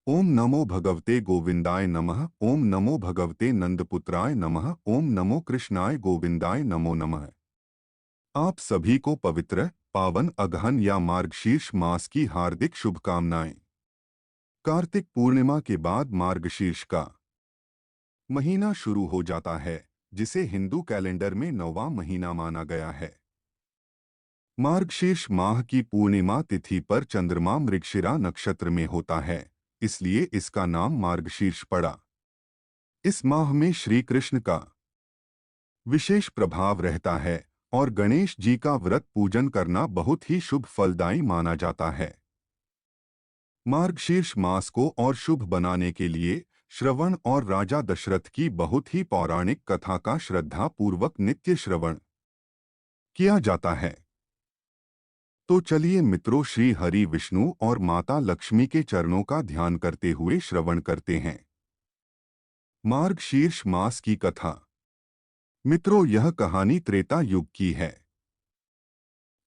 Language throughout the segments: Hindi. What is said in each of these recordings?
ओम नमो भगवते गोविंदाय नमः। ओम नमो भगवते नंदपुत्राय नमः। ओम नमो कृष्णाय गोविंदाय नमो नमः। आप सभी को पवित्र, पावन अगहन या मार्गशीर्ष मास की हार्दिक शुभकामनाएं। कार्तिक पूर्णिमा के बाद मार्गशीर्ष का महीना शुरू हो जाता है, जिसे हिंदू कैलेंडर में 9वां महीना माना गया है। मार्गशीर्ष माह की पूर्णिमा तिथि पर चंद्रमा मृगशिरा नक्षत्र में होता है, इसलिए इसका नाम मार्गशीर्ष पड़ा। इस माह में श्री कृष्ण का विशेष प्रभाव रहता है और गणेश जी का व्रत पूजन करना बहुत ही शुभ फलदायी माना जाता है। मार्गशीर्ष मास को और शुभ बनाने के लिए श्रवण और राजा दशरथ की बहुत ही पौराणिक कथा का श्रद्धा पूर्वक नित्य श्रवण किया जाता है। तो चलिए मित्रों, श्री हरि विष्णु और माता लक्ष्मी के चरणों का ध्यान करते हुए श्रवण करते हैं। मार्गशीर्ष मास की कथा। मित्रों, यह कहानी त्रेता युग की है।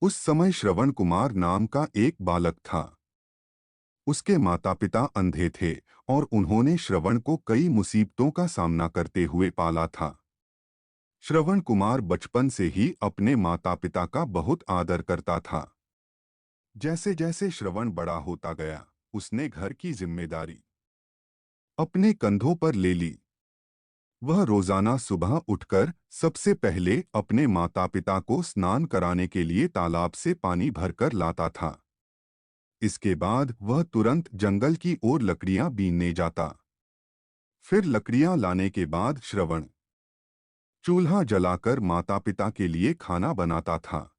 उस समय श्रवण कुमार नाम का एक बालक था। उसके माता पिता अंधे थे और उन्होंने श्रवण को कई मुसीबतों का सामना करते हुए पाला था। श्रवण कुमार बचपन से ही अपने माता पिता का बहुत आदर करता था। जैसे जैसे श्रवण बड़ा होता गया, उसने घर की जिम्मेदारी अपने कंधों पर ले ली। वह रोजाना सुबह उठकर सबसे पहले अपने माता पिता को स्नान कराने के लिए तालाब से पानी भरकर लाता था। इसके बाद वह तुरंत जंगल की ओर लकड़ियां बीनने जाता। फिर लकड़ियां लाने के बाद श्रवण चूल्हा जलाकर माता पिता के लिए खाना बनाता था।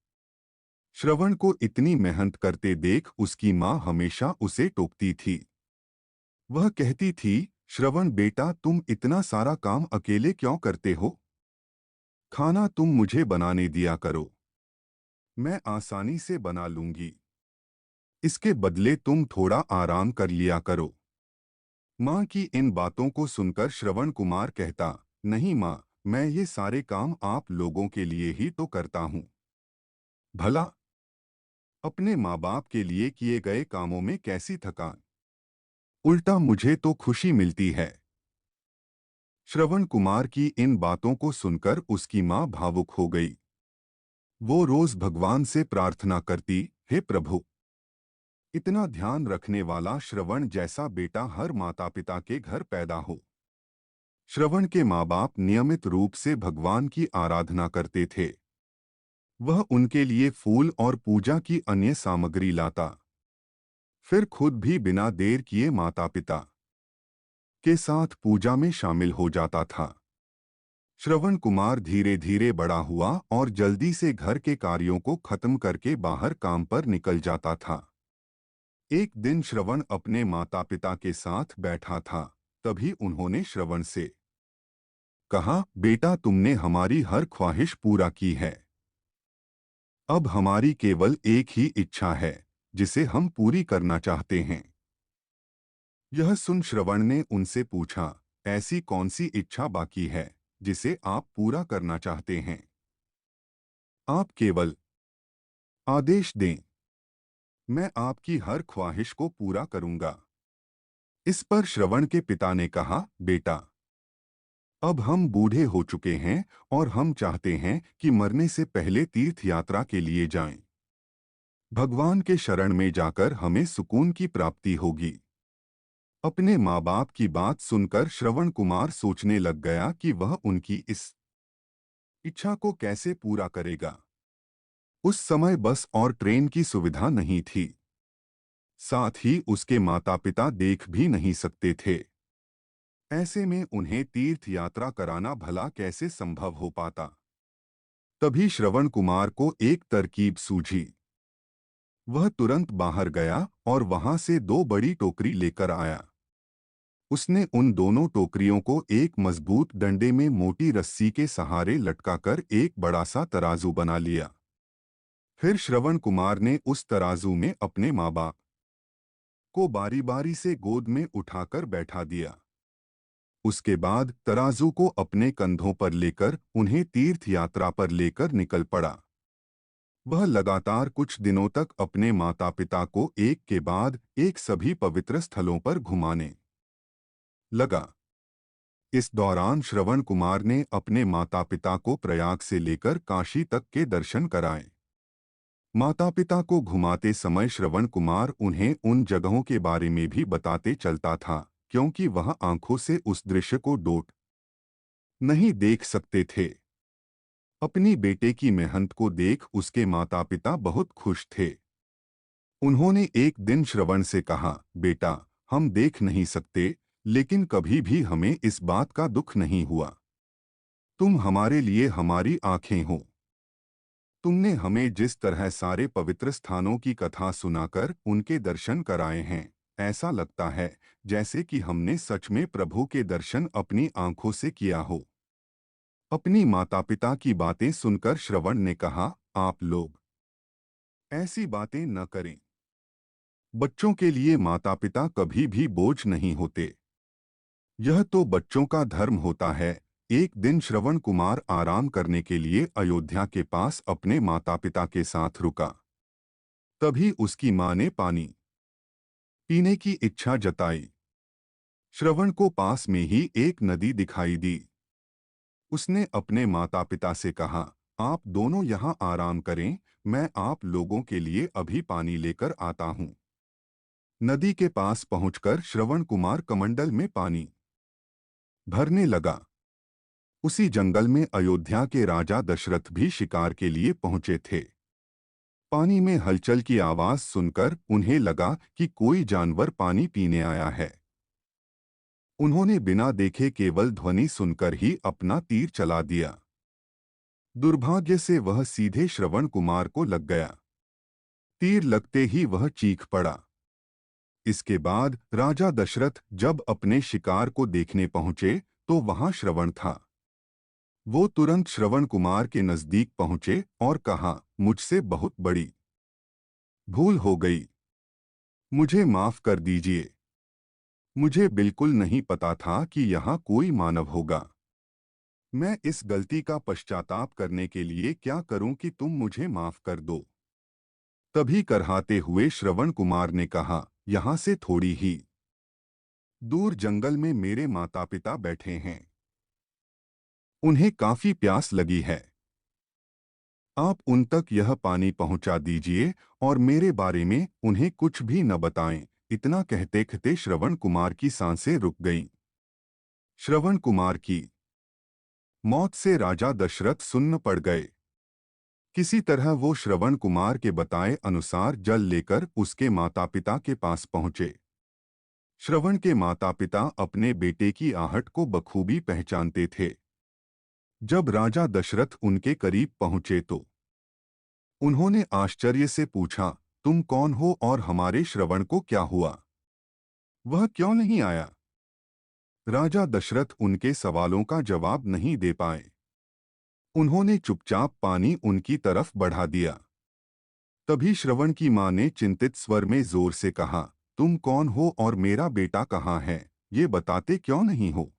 श्रवण को इतनी मेहनत करते देख उसकी माँ हमेशा उसे टोकती थी। वह कहती थी, श्रवण बेटा, तुम इतना सारा काम अकेले क्यों करते हो? खाना तुम मुझे बनाने दिया करो, मैं आसानी से बना लूंगी। इसके बदले तुम थोड़ा आराम कर लिया करो। माँ की इन बातों को सुनकर श्रवण कुमार कहता, नहीं माँ, मैं ये सारे काम आप लोगों के लिए ही तो करता हूँ। भला अपने माँ बाप के लिए किए गए कामों में कैसी थकान, उल्टा मुझे तो खुशी मिलती है। श्रवण कुमार की इन बातों को सुनकर उसकी माँ भावुक हो गई। वो रोज भगवान से प्रार्थना करती, हे प्रभु, इतना ध्यान रखने वाला श्रवण जैसा बेटा हर माता पिता के घर पैदा हो। श्रवण के माँ बाप नियमित रूप से भगवान की आराधना करते थे। वह उनके लिए फूल और पूजा की अन्य सामग्री लाता, फिर खुद भी बिना देर किए माता पिता के साथ पूजा में शामिल हो जाता था। श्रवण कुमार धीरे धीरे बड़ा हुआ और जल्दी से घर के कार्यों को खत्म करके बाहर काम पर निकल जाता था। एक दिन श्रवण अपने माता पिता के साथ बैठा था, तभी उन्होंने श्रवण से कहा, बेटा, तुमने हमारी हर ख्वाहिश पूरा की है। अब हमारी केवल एक ही इच्छा है, जिसे हम पूरी करना चाहते हैं। यह सुन श्रवण ने उनसे पूछा, ऐसी कौन सी इच्छा बाकी है जिसे आप पूरा करना चाहते हैं? आप केवल आदेश दें, मैं आपकी हर ख्वाहिश को पूरा करूंगा। इस पर श्रवण के पिता ने कहा, बेटा, अब हम बूढ़े हो चुके हैं और हम चाहते हैं कि मरने से पहले तीर्थ यात्रा के लिए जाएं। भगवान के शरण में जाकर हमें सुकून की प्राप्ति होगी। अपने माँ बाप की बात सुनकर श्रवण कुमार सोचने लग गया कि वह उनकी इस इच्छा को कैसे पूरा करेगा। उस समय बस और ट्रेन की सुविधा नहीं थी। साथ ही उसके माता पिता देख भी नहीं सकते थे। ऐसे में उन्हें तीर्थ यात्रा कराना भला कैसे संभव हो पाता। तभी श्रवण कुमार को एक तरकीब सूझी। वह तुरंत बाहर गया और वहां से 2 बड़ी टोकरी लेकर आया। उसने उन दोनों टोकरियों को एक मजबूत डंडे में मोटी रस्सी के सहारे लटकाकर एक बड़ा सा तराजू बना लिया। फिर श्रवण कुमार ने उस तराजू में अपने माँ बाप को बारी बारी से गोद में उठाकर बैठा दिया। उसके बाद तराजू को अपने कंधों पर लेकर उन्हें तीर्थ यात्रा पर लेकर निकल पड़ा। वह लगातार कुछ दिनों तक अपने माता पिता को एक के बाद एक सभी पवित्र स्थलों पर घुमाने लगा। इस दौरान श्रवण कुमार ने अपने माता पिता को प्रयाग से लेकर काशी तक के दर्शन कराए। माता पिता को घुमाते समय श्रवण कुमार उन्हें उन जगहों के बारे में भी बताते चलता था, क्योंकि वह आंखों से उस दृश्य को डोट नहीं देख सकते थे। अपनी बेटे की मेहनत को देख उसके माता पिता बहुत खुश थे। उन्होंने एक दिन श्रवण से कहा, बेटा, हम देख नहीं सकते, लेकिन कभी भी हमें इस बात का दुख नहीं हुआ। तुम हमारे लिए हमारी आंखें हो। तुमने हमें जिस तरह सारे पवित्र स्थानों की कथा सुनाकर उनके दर्शन कराए हैं, ऐसा लगता है जैसे कि हमने सच में प्रभु के दर्शन अपनी आंखों से किया हो। अपनी माता पिता की बातें सुनकर श्रवण ने कहा, आप लोग ऐसी बातें न करें। बच्चों के लिए माता पिता कभी भी बोझ नहीं होते। यह तो बच्चों का धर्म होता है। एक दिन श्रवण कुमार आराम करने के लिए अयोध्या के पास अपने माता पिता के साथ रुका। तभी उसकी मां ने पानी पीने की इच्छा जताई। श्रवण को पास में ही एक नदी दिखाई दी। उसने अपने माता पिता से कहा, आप दोनों यहाँ आराम करें, मैं आप लोगों के लिए अभी पानी लेकर आता हूँ। नदी के पास पहुंचकर श्रवण कुमार कमंडल में पानी भरने लगा। उसी जंगल में अयोध्या के राजा दशरथ भी शिकार के लिए पहुंचे थे। पानी में हलचल की आवाज सुनकर उन्हें लगा कि कोई जानवर पानी पीने आया है। उन्होंने बिना देखे केवल ध्वनि सुनकर ही अपना तीर चला दिया। दुर्भाग्य से वह सीधे श्रवण कुमार को लग गया। तीर लगते ही वह चीख पड़ा। इसके बाद राजा दशरथ जब अपने शिकार को देखने पहुंचे तो वहां श्रवण था। वो तुरंत श्रवण कुमार के नजदीक पहुंचे और कहा, मुझसे बहुत बड़ी भूल हो गई। मुझे माफ कर दीजिए। मुझे बिल्कुल नहीं पता था कि यहाँ कोई मानव होगा। मैं इस गलती का पश्चाताप करने के लिए क्या करूं कि तुम मुझे माफ कर दो। तभी करहाते हुए श्रवण कुमार ने कहा, यहाँ से थोड़ी ही दूर जंगल में मेरे माता पिता बैठे हैं। उन्हें काफी प्यास लगी है। आप उन तक यह पानी पहुंचा दीजिए और मेरे बारे में उन्हें कुछ भी न बताएं। इतना कहते कहते श्रवण कुमार की सांसें रुक गईं। श्रवण कुमार की मौत से राजा दशरथ सुन्न पड़ गए। किसी तरह वो श्रवण कुमार के बताए अनुसार जल लेकर उसके माता पिता के पास पहुंचे। श्रवण के माता पिता अपने बेटे की आहट को बखूबी पहचानते थे। जब राजा दशरथ उनके करीब पहुंचे तो उन्होंने आश्चर्य से पूछा, तुम कौन हो और हमारे श्रवण को क्या हुआ? वह क्यों नहीं आया? राजा दशरथ उनके सवालों का जवाब नहीं दे पाए। उन्होंने चुपचाप पानी उनकी तरफ बढ़ा दिया। तभी श्रवण की मां ने चिंतित स्वर में जोर से कहा, तुम कौन हो और मेरा बेटा कहाँ है? ये बताते क्यों नहीं हो?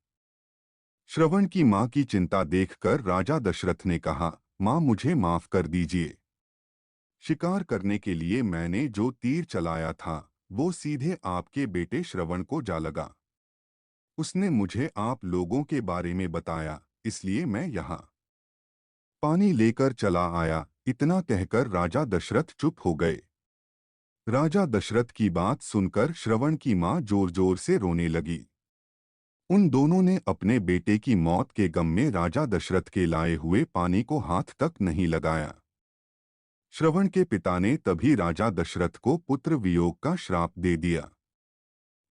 श्रवण की मां की चिंता देखकर राजा दशरथ ने कहा, मां, मुझे माफ कर दीजिए। शिकार करने के लिए मैंने जो तीर चलाया था वो सीधे आपके बेटे श्रवण को जा लगा। उसने मुझे आप लोगों के बारे में बताया, इसलिए मैं यहाँ पानी लेकर चला आया। इतना कहकर राजा दशरथ चुप हो गए। राजा दशरथ की बात सुनकर श्रवण की मां जोर जोर से रोने लगी। उन दोनों ने अपने बेटे की मौत के गम में राजा दशरथ के लाए हुए पानी को हाथ तक नहीं लगाया। श्रवण के पिता ने तभी राजा दशरथ को पुत्र वियोग का श्राप दे दिया।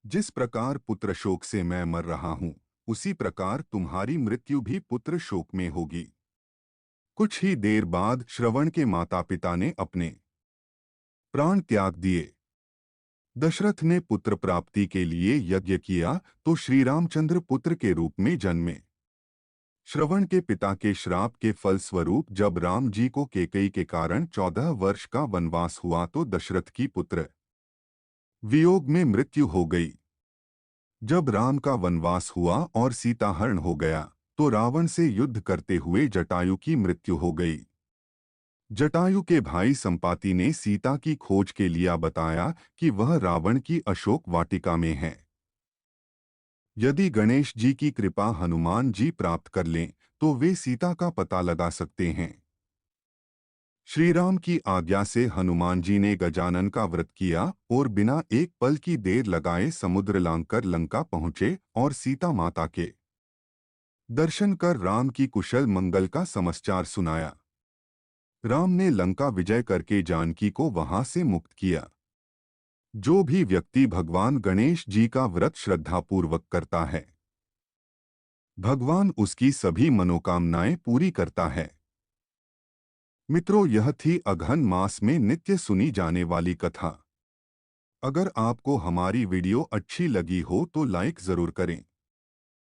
जिस प्रकार पुत्र शोक से मैं मर रहा हूं, उसी प्रकार तुम्हारी मृत्यु भी पुत्र शोक में होगी। कुछ ही देर बाद श्रवण के माता पिता ने अपने प्राण त्याग दिए। दशरथ ने पुत्र प्राप्ति के लिए यज्ञ किया तो श्री रामचंद्र पुत्र के रूप में जन्मे। श्रवण के पिता के श्राप के फलस्वरूप जब राम जी को कैकेयी के कारण 14 वर्ष का वनवास हुआ तो दशरथ की पुत्र वियोग में मृत्यु हो गई। जब राम का वनवास हुआ और सीता हरण हो गया तो रावण से युद्ध करते हुए जटायु की मृत्यु हो गई। जटायु के भाई संपाति ने सीता की खोज के लिए बताया कि वह रावण की अशोक वाटिका में है। यदि गणेश जी की कृपा हनुमान जी प्राप्त कर लें तो वे सीता का पता लगा सकते हैं। श्री राम की आज्ञा से हनुमान जी ने गजानन का व्रत किया और बिना एक पल की देर लगाए समुद्र लांघकर लंका पहुंचे और सीता माता के दर्शन कर राम की कुशल मंगल का समाचार सुनाया। राम ने लंका विजय करके जानकी को वहां से मुक्त किया। जो भी व्यक्ति भगवान गणेश जी का व्रत श्रद्धापूर्वक करता है, भगवान उसकी सभी मनोकामनाएं पूरी करता है। मित्रों, यह थी अगहन मास में नित्य सुनी जाने वाली कथा। अगर आपको हमारी वीडियो अच्छी लगी हो तो लाइक जरूर करें।